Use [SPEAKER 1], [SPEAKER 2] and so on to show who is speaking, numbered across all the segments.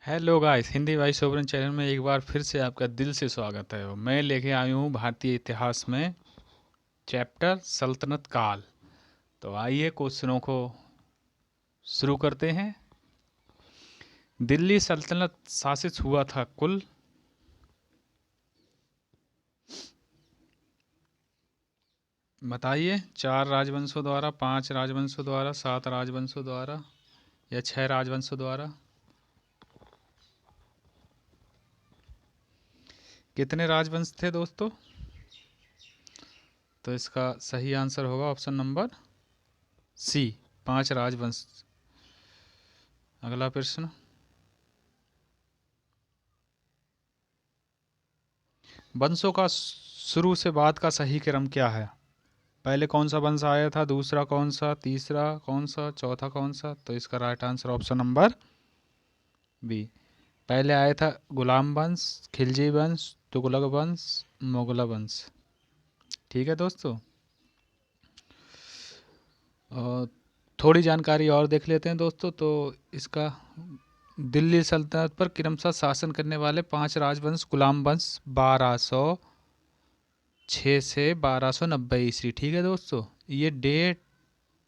[SPEAKER 1] Hello guys, Hindi भाई sovereign channel में एक बार फिर से आपका दिल से स्वागत है। मैं लेके आई हूँ भारतीय इतिहास में चैप्टर सल्तनत काल। तो आइए क्वेश्चनों को शुरू करते हैं। दिल्ली सल्तनत शासित हुआ था कुल बताइए, 4 राजवंशों द्वारा, 5 राजवंशों द्वारा, 7 राजवंशों द्वारा या 6 राजवंशों द्वारा? कितने राजवंश थे दोस्तों? तो इसका सही आंसर होगा ऑप्शन नंबर सी, 5 राजवंश। अगला प्रश्न। वंशों का शुरू से बाद का सही क्रम क्या है? पहले कौन सा वंश आया था, दूसरा कौन सा, तीसरा कौन सा, चौथा कौन सा? तो इसका right answer option number B. पहले आया था गुलाम वंश, खिलजी वंश, तुगलक वंश, मुगल वंश। ठीक है दोस्तों। और थोड़ी जानकारी और देख लेते हैं दोस्तों। तो इसका दिल्ली सल्तनत पर क्रमशः शासन करने वाले 5 राजवंश: गुलाम वंश 1206 से 1290 ईस्वी। ठीक है दोस्तों, ये डेट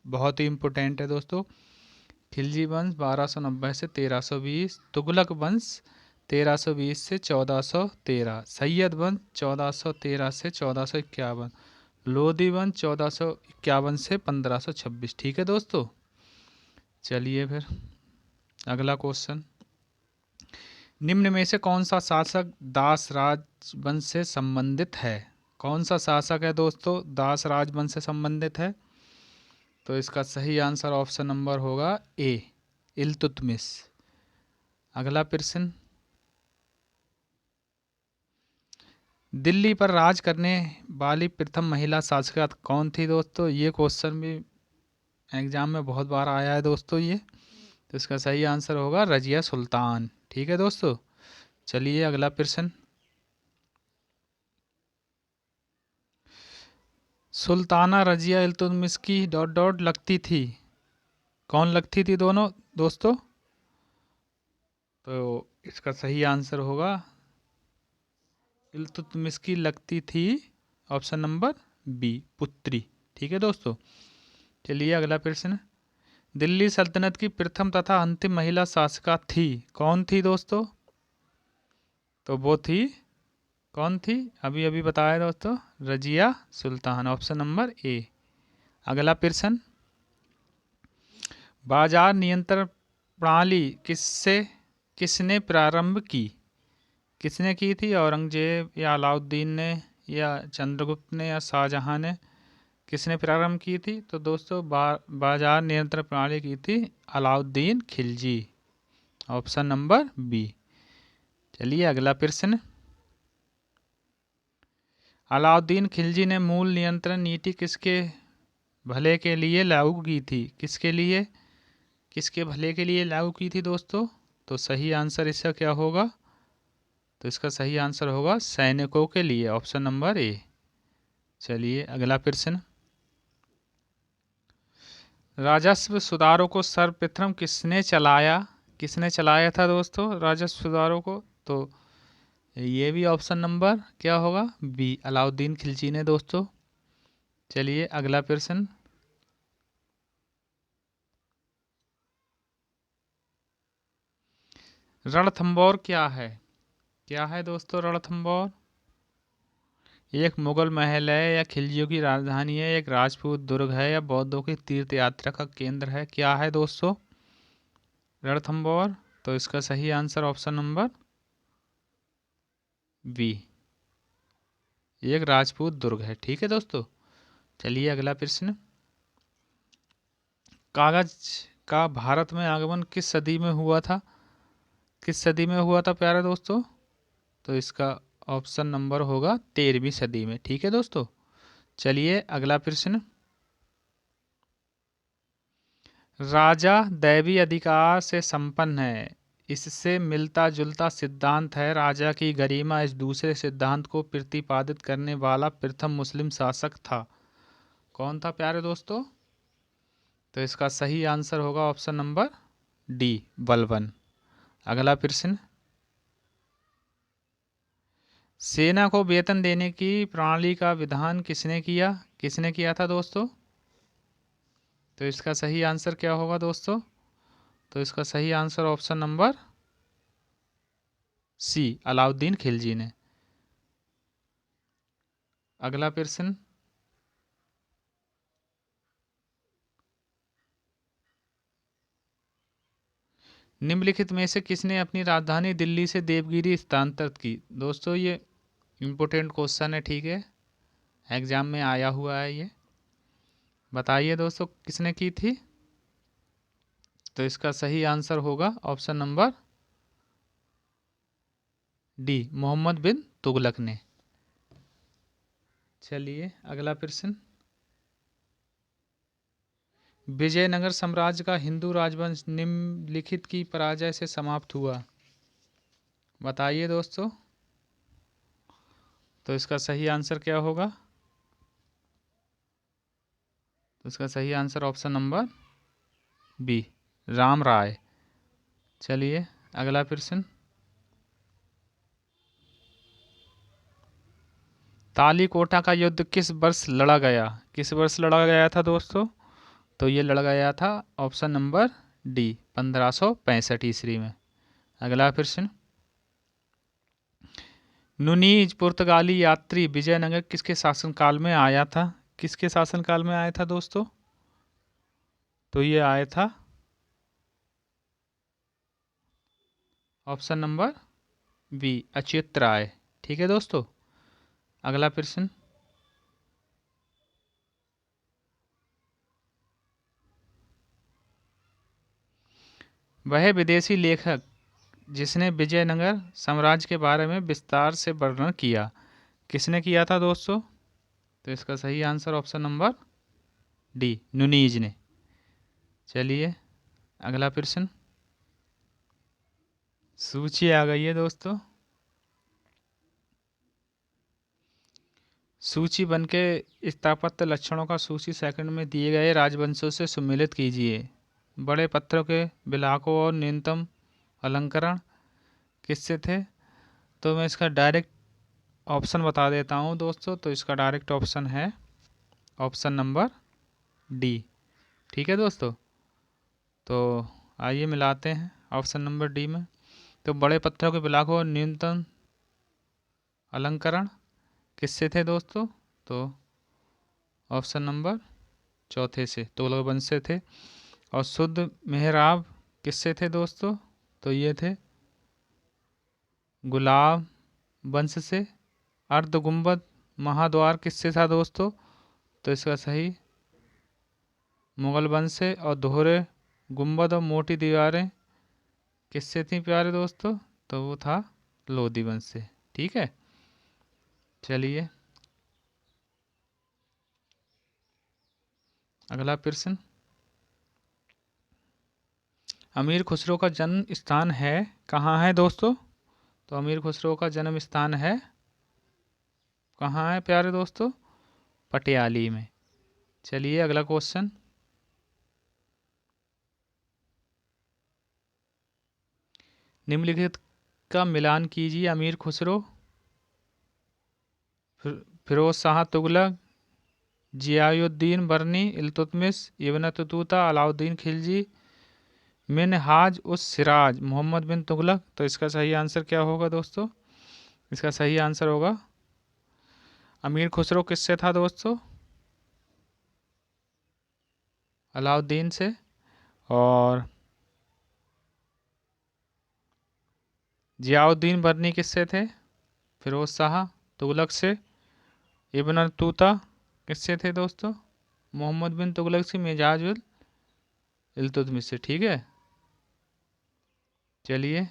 [SPEAKER 1] बहुत ही इम्पोर्टेंट है दोस्तों। खिलजी वंश 1290 से 1320, तुगलक वंश 1320 से 1413, सैयद वंश 1413 से 1451, लोधी वंश 1451 से 1526। ठीक है दोस्तों। चलिए फिर अगला क्वेश्चन। निम्न में से कौन सा शासक दास राजवंश से संबंधित है? कौन सा शासक है दोस्तों दास राजवंश से संबंधित है? तो इसका सही आंसर ऑप्शन नंबर होगा ए, इल्तुतमिश। अगला प्रश्न। दिल्ली पर राज करने वाली प्रथम महिला शासक कौन थी दोस्तों? ये क्वेश्चन भी एग्जाम में बहुत बार आया है दोस्तों ये। तो इसका सही आंसर होगा रजिया सुल्तान। ठीक है दोस्तों। चलिए अगला प्रश्न। सुल्ताना रजिया इल्तुतमिश की डॉट डॉट लगती थी। कौन लगती थी दोनों दोस्तों? तो इसका सही आंसर होगा इल्तुतमिश की लगती थी ऑप्शन नंबर बी, पुत्री। ठीक है दोस्तों। चलिए अगला प्रश्न। दिल्ली सल्तनत की प्रथम तथा अंतिम महिला शासिका थी, कौन थी दोस्तों? तो वो थी, कौन थी? अभी अभी बताया दोस्तों, रजिया सुल्तान, ऑप्शन नंबर ए। अगला प्रश्न। बाजार नियंत्रण प्रणाली किसने प्रारंभ की? किसने की थी? औरंगजेब या अलाउद्दीन ने या चंद्रगुप्त ने या शाहजहां ने? किसने प्रारंभ की थी? तो दोस्तों बाजार नियंत्रण प्रणाली की थी Alauddin Khilji, option number B. चलिए अगला प्रश्न। अलाउद्दीन खिलजी ने मूल नियंत्रण नीति किसके भले के लिए लागू की थी? किसके लिए, किसके भले के लिए लागू की थी दोस्तों? तो सही आंसर इसका क्या होगा? तो इसका सही आंसर होगा सैनिकों के लिए, ऑप्शन नंबर ए। चलिए अगला प्रश्न। राजस्व सुधारों को सर्वप्रथम किसने चलाया? किसने चलाया था दोस्तों राजस्व सुधारों को? तो ये भी ऑप्शन नंबर क्या होगा? बी, अलाउद्दीन खिलजी ने दोस्तों। चलिए अगला प्रश्न। रणथंबोर क्या है? क्या है दोस्तों रणथंबोर? एक मुगल महल है या खिलजियों की राजधानी है, एक राजपूत दुर्ग है या बौद्धों की तीर्थ यात्रा का केंद्र है? क्या है दोस्तों रणथंबोर? तो इसका सही आंसर ऑप्शन नंबर बी, एक राजपूत दुर्ग है। ठीक है दोस्तों। चलिए अगला प्रश्न। कागज का भारत में आगमन किस सदी में हुआ था? किस सदी में हुआ था प्यारे दोस्तों? तो इसका ऑप्शन नंबर होगा 13वीं सदी में। ठीक है दोस्तों। चलिए अगला प्रश्न। राजा दैवी अधिकार से संपन्न है, इससे मिलता जुलता सिद्धांत है राजा की गरिमा। इस दूसरे सिद्धांत को प्रतिपादित करने वाला प्रथम मुस्लिम शासक था, कौन था प्यारे दोस्तों? तो इसका सही आंसर होगा ऑप्शन नंबर डी, बलबन। अगला प्रश्न, सेना को वेतन देने की प्रणाली का विधान किसने किया? किसने किया था दोस्तों? तो इसका सही आंसर क्या होगा दोस्तों? तो इसका सही answer option number C, Alauddin Khilji ने। अगला प्रश्न, निम्नलिखित में से किसने अपनी राजधानी दिल्ली से देवगिरी स्थानांतरित की? दोस्तों ये इम्पोर्टेंट क्वेश्चन है, ठीक है, एग्जाम में आया हुआ है ये। बताइए दोस्तों किसने की थी? तो इसका सही आंसर होगा ऑप्शन नंबर डी, मोहम्मद बिन तुगलक ने। चलिए अगला प्रश्न, विजयनगर साम्राज्य का हिंदू राजवंश निम्नलिखित की पराजय से समाप्त हुआ। बताइए दोस्तों, तो इसका सही आंसर क्या होगा? तो इसका सही answer option number B, Ram Rai. चलिए अगला प्रश्न, तालीकोटा का युद्ध किस वर्ष लड़ा गया? किस वर्ष लड़ा गया था दोस्तों? तो ये लड़ा गया था ऑप्शन नंबर डी, 1565 ईस्वी में। अगला प्रश्न, नुनीज पुर्तगाली यात्री विजयनगर किसके शासनकाल में आया था? किसके शासनकाल में आया था दोस्तों? तो ये आया था ऑप्शन नंबर बी, अच्युत राय। ठीक है दोस्तों। अगला प्रश्न, वह विदेशी लेखक जिसने विजयनगर साम्राज्य के बारे में विस्तार से वर्णन किया, किसने किया था दोस्तों? तो इसका सही आंसर ऑप्शन नंबर डी, नुनीज ने। चलिए अगला प्रश्न, सूची आ गई है दोस्तों। सूची बन के स्थापत्य लक्षणों का सूची सेकंड में दिए गए राजवंशों से सुमेलित कीजिए। बड़े पत्थरों के बिलाकों और न्यूनतम अलंकरण किससे थे? तो मैं इसका डायरेक्ट ऑप्शन बता देता हूँ दोस्तों। तो इसका डायरेक्ट ऑप्शन है ऑप्शन नंबर डी। ठीक है दोस्तों, तो आइए मिलाते हैं ऑप्शन नंबर डी में। तो बड़े पत्थरों के बिलाकों और न्यूनतम अलंकरण किससे थे दोस्तों? तो ऑप्शन नंबर चौथे से, तुगलक वंश से थे। और शुद्ध मेहराब किससे थे दोस्तों? तो ये थे गुलाब वंश से। अर्ध गुंबद महाद्वार किससे था दोस्तों? तो इसका सही मुगल वंश से। और दोहरे गुंबद और मोटी दीवारें किससे थी प्यारे दोस्तों? तो वो था लोधी वंश से। ठीक है, चलिए अगला प्रश्न, अमीर खुसरो का जन्म स्थान है कहाँ है दोस्तों? तो अमीर खुसरो का जन्म स्थान है कहाँ है प्यारे दोस्तों? पटियाली में। चलिए अगला क्वेश्चन, निम्नलिखित का मिलान कीजिए। अमीर खुसरो, फिरोज शाह तुगलक, जियाउद्दीन बर्नी, इल्तुतमिश, इब्न बतूता, अलाउद्दीन खिलजी, मिनहाज उस सिराज, मोहम्मद बिन तुगलक। तो इसका सही आंसर क्या होगा दोस्तों? इसका सही आंसर होगा अमीर खुसरो किससे था दोस्तों? अलाउद्दीन से। और जियाउद्दीन बर्नी किससे थे? फिरोज शाह तुगलक से। इब्न बतूता किससे थे दोस्तों? मोहम्मद बिन तुगलक से, मिजाज उल इल्तुतमिश से। ठीक है, चलिए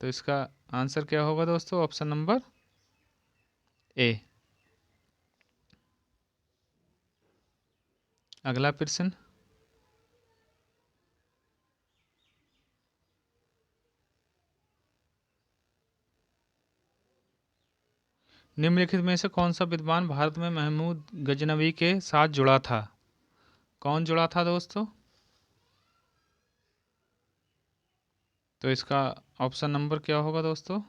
[SPEAKER 1] तो इसका आंसर क्या होगा दोस्तों? ऑप्शन नंबर ए। अगला प्रश्न, निम्नलिखित में से कौन सा विद्वान भारत में महमूद गजनवी के साथ जुड़ा था? कौन जुड़ा था दोस्तों? तो इसका ऑप्शन नंबर क्या होगा दोस्तों?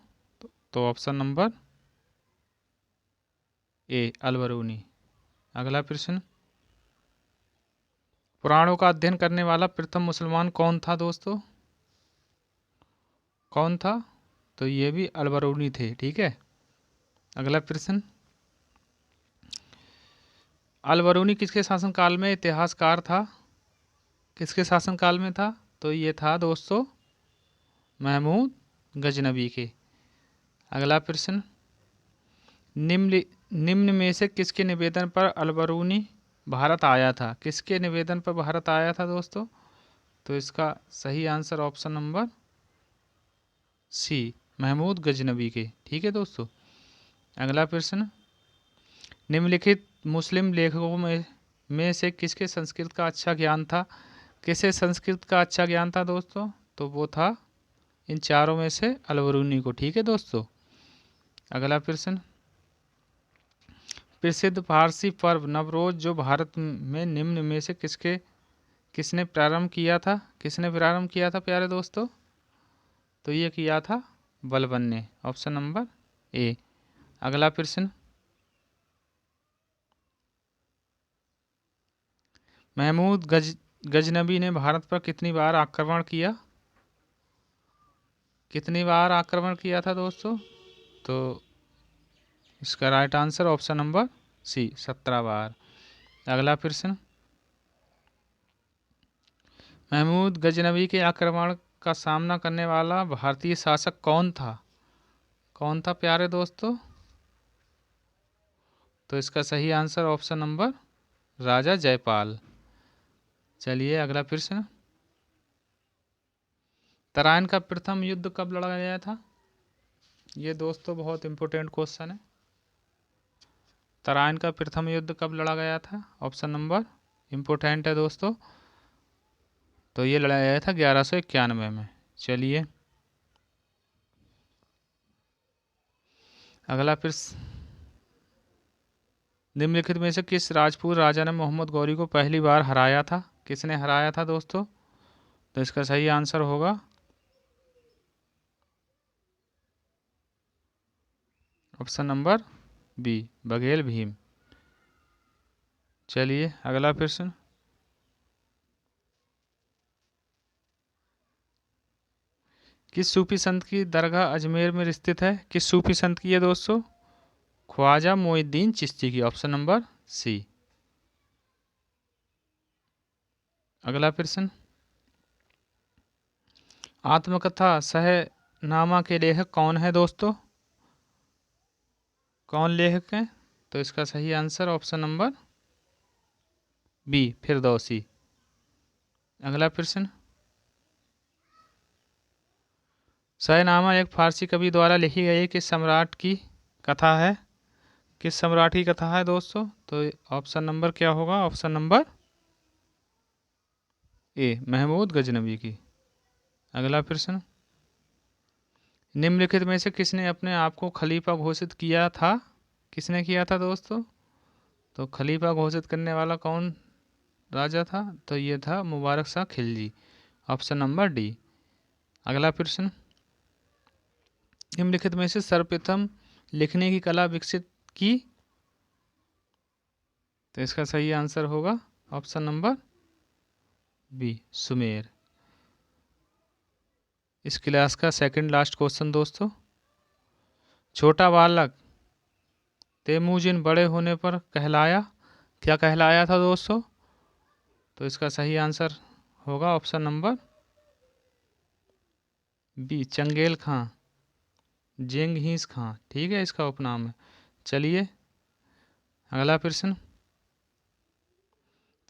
[SPEAKER 1] तो ऑप्शन नंबर ए, अल-बरूनी। अगला प्रश्न, पुराणों का अध्ययन करने वाला प्रथम मुसलमान कौन था दोस्तों? कौन था? तो ये भी अल-बरूनी थे। ठीक है। अगला प्रश्न, अल-बरूनी किसके शासनकाल में इतिहासकार था? किसके शासनकाल में था? तो ये था दोस्तों महमूद गजनबी के। अगला प्रश्न, निम्न निम्न में से किसके निवेदन पर अल-बरूनी भारत आया था? किसके निवेदन पर भारत आया था दोस्तों? तो इसका सही answer option number C, Mahmud Ghaznavi के। ठीक है दोस्तों। अगला प्रश्न, निम्नलिखित मुस्लिम लेखकों में से किसके संस्कृत का अच्छा ज्ञान था? किसे संस्कृत का अच्छा ज्ञान था दोस्तों? तो वो था इन चारों में से अल-बरूनी को। ठीक है दोस्तों। अगला प्रश्न, प्रसिद्ध फारसी पर्व नवरोज जो भारत में निम्न में से किसने प्रारंभ किया था? किसने प्रारंभ किया था प्यारे दोस्तों? तो ये किया था बलबन ने। ऑप्शन नंबर ए। अगला प्रश्न, महमूद गजनबी ने भारत पर कितनी बार आक्रमण किया? कितनी बार आक्रमण किया था दोस्तों? तो इसका right answer option number C, 17 बार। अगला प्रश्न, महमूद गजनबी के आक्रमण का सामना करने वाला भारतीय शासक कौन था? कौन था प्यारे दोस्तों? तो इसका सही आंसर ऑप्शन नंबर राजा जयपाल। चलिए अगला प्रश्न, तराइन का प्रथम युद्ध कब लड़ा गया था? ये दोस्तों बहुत इंपॉर्टेंट क्वेश्चन है। तराइन का प्रथम युद्ध कब लड़ा गया था? ऑप्शन नंबर इंपॉर्टेंट है दोस्तों। तो ये लड़ा गया था 1191 में। चलिए अगला प्रश्न, निम्नलिखित में से किस राजपूत राजा ने मोहम्मद गौरी को पहली बार हराया था? किसने हराया था दोस्तों? तो इसका सही आंसर होगा option number B, Baghel Bhim. चलिए अगला प्रश्न, किस सूफी संत की दरगाह अजमेर में स्थित है? किस सूफी संत की है दोस्तों? ख्वाजा मोइनुद्दीन चिश्ती की। Option number C. अगला प्रश्न, आत्मकथा सहनामा के लेखक कौन है दोस्तों? कौन लेखक हैं? तो इसका सही answer option number B, Firdausi. अगला प्रश्न, सहनामा एक फारसी कवि द्वारा लिखी गई किस सम्राट की कथा है? किस सम्राट की कथा है दोस्तों? तो ऑप्शन नंबर क्या होगा? Option number A, Mahmud Ghaznavi की। अगला प्रश्न, निम्नलिखित में से किसने अपने आप को खलीफा घोषित किया था? किसने किया था दोस्तों? तो खलीफा घोषित करने वाला कौन राजा था? तो ये था Mubarak Shah Khilji. Option number D. अगला प्रश्न, निम्नलिखित में से सर्वप्रथम लिखने की कला विकसित की? तो इसका सही आंसर होगा ऑप्शन नंबर बी, सुमेर। इस क्लास का सेकंड लास्ट क्वेश्चन दोस्तों, छोटा बालक तेमुजिन बड़े होने पर कहलाया, क्या कहलाया था दोस्तों? तो इसका सही आंसर होगा ऑप्शन नंबर बी, चंगेल खां, जेंगहीस खां। ठीक है, इसका उपनाम है। चलिए अगला प्रश्न,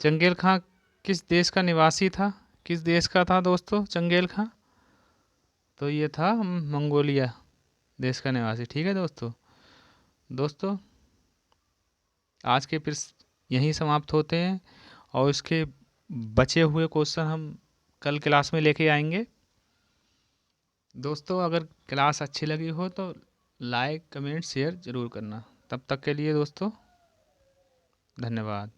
[SPEAKER 1] चंगेल खां किस देश का निवासी था? किस देश का था दोस्तों चंगेल खां? तो ये था मंगोलिया देश का निवासी। ठीक है दोस्तों। दोस्तों आज के प्रश्न यहीं समाप्त होते हैं और इसके बचे हुए क्वेश्चन हम कल क्लास में लेके आएंगे। दोस्तों अगर क्लास अच्छी लगी हो तो लाइक कमेंट शेयर ज़रूर करना। तब तक के लिए दोस्तों धन्यवाद।